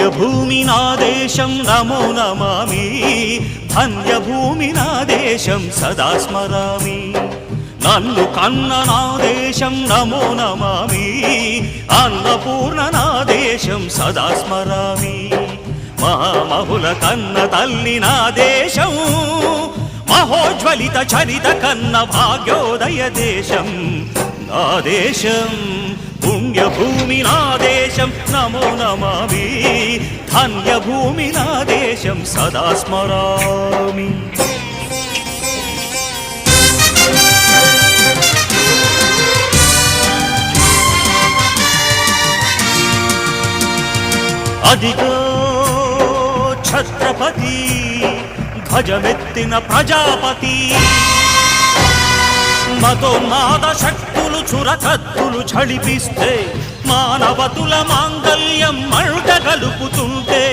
పుణ్యభూమి నా దేశం నమో నమామి, ధన్యభూమి నా దేశం సదా స్మరామి. నన్ను కన్న నా దేశం నమో నమామి, అన్నపూర్ణ నా దేశం సదా స్మరామి. మహామహుల కన్న తల్లి నా దేశం, మహోజ్వలిత చరిత కన్న భాగ్యోదయ దేశం నా దేశం. పుణ్యభూమి నా దేశం నమో నమామి, ధన్యభూమి నా దేశం సదా స్మరామి. అదిగో ఛత్రపతి ధ్వజమెత్తిన ప్రజాపతి, మతోన్మాద శక్తులు చురకత్తులు ఝళిపిస్తే, మానవతుల మాంగల్యం మంట కలుపుతుంటే,